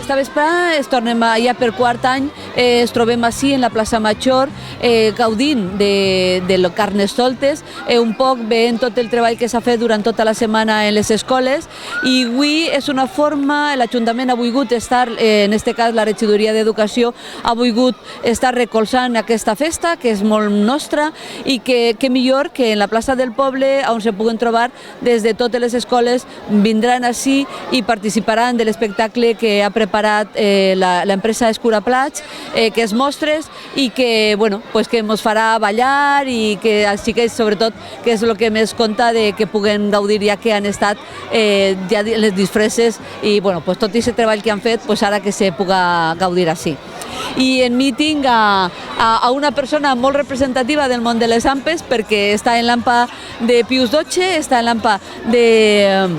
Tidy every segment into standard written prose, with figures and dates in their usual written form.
Esta vesprada es tornem ja per quart any, es trobem així en la plaça Major gaudint de los Carnestoltes, un poc veient tot el treball que s'ha fet durant tota la setmana en les escoles, i avui és una forma, l'Ajuntament ha volgut estar, en aquest cas la regidoria d'Educació, ha volgut estar recolzant aquesta festa, que és molt nostra, i que millor que en la plaça del poble, on se puguen trobar des de totes les escoles, vindran així i participaran de l'espectacle que ha preparat l'empresa Escuraplats, que és mostres i que, bueno, pues que ens farà ballar i que així que sobretot que és el que més compta de que puguen gaudir ja que han estat ja les disfresses i bueno, pues tot aquest treball que han fet pues ara que se puga gaudir així. I en mi tinc a una persona molt representativa del món de les ampes perquè està en l'AMPA de Pius XII, està en l'AMPA de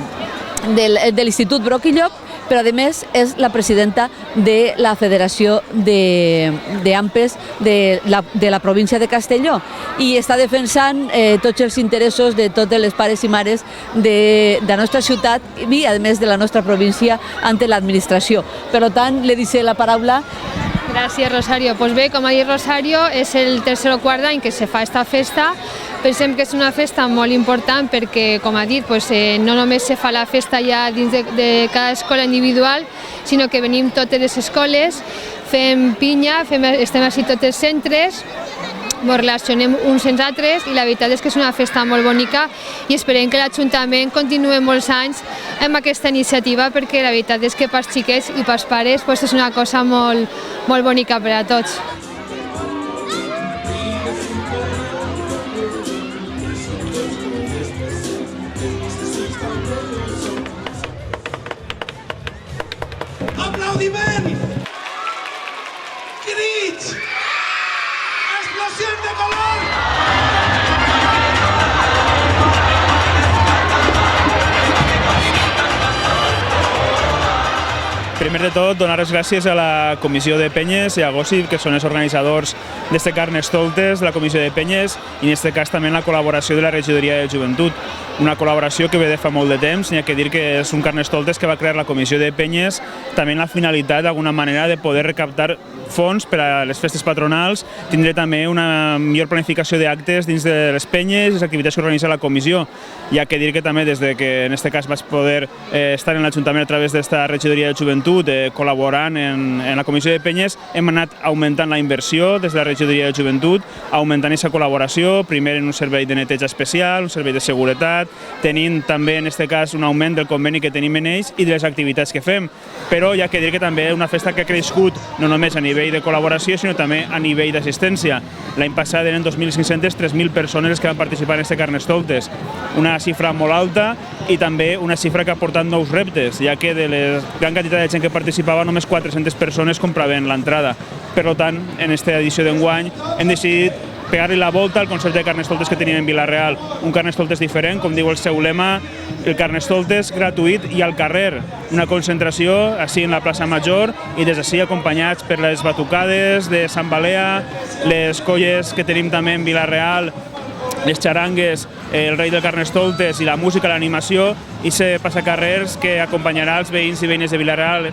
l'Institut Broc i Llop, però a més és la presidenta de la Federació d'Ampes de la província de Castelló i està defensant tots els interessos de totes les pares i mares de la nostra ciutat i a més de la nostra província ante l'administració. Per tant, le deixo la paraula. Gràcies, Rosario. Pues bé, com ha dit Rosario, és el tercer o quart any que se fa esta festa. Pensem que és una festa molt important perquè, com ha dit, no només se fa la festa ja dins de cada escola individual, sinó que venim totes les escoles, fem pinya, estem així tots els centres, ens relacionem uns amb altres i la veritat és que és una festa molt bonica i esperem que l'Ajuntament continuï molts anys amb aquesta iniciativa perquè la veritat és que pels xiquets i pels pares és una cosa molt bonica per a tots. Aplaudiment! Crits! Explosions de color! Primer de tot, donar les gràcies a la Comissió de Penyes i a Gossip, que són els organitzadors d'este Carnestoltes, de la Comissió de Penyes, i en aquest cas també la col·laboració de la Regidoria de Joventut. Una col·laboració que ve de fa molt de temps, n'hi ha que dir que és un Carnestoltes que va crear la Comissió de Penyes, també amb la finalitat d'alguna manera de poder recaptar fons per a les festes patronals, tindré també una millor planificació d'actes dins de les penyes i les activitats que organitza la comissió. Hi ha que dir que també des que en aquest cas vaig poder estar en l'Ajuntament a través d'esta Regidoria de Joventut, col·laborant en la Comissió de Penyes, hem anat augmentant la inversió des de la Regidoria de Joventut, augmentant aquesta col·laboració, primer en un servei de neteja especial, un servei de seguretat, tenint també en aquest cas un augment del conveni que tenim en ells i de les activitats que fem. Però hi ha que dir que també és una festa que ha crescut no només a nivell de col·laboració, sinó també a nivell d'assistència. L'any passat eren 2.500, 3.000 persones que van participar en aquest Carnestoltes. Una xifra molt alta i també una xifra que ha portat nous reptes, ja que de la gran quantitat de gent que participava només 400 persones compraven l'entrada. Per tant, en aquesta edició d'enguany hem decidit pegar-li la volta al concepte de Carnestoltes que teníem en Vila-real. Un Carnestoltes diferent, com diu el seu lema, el Carnestoltes gratuït i al carrer. Una concentració així en la plaça Major i des d'ací acompanyats per les batucades de Sant Balea, les colles que tenim també en Vila-real, les xarangues, el rei del Carnestoltes i la música, l'animació i se passacarrers que acompanyarà els veïns i veïnes de Vila-real.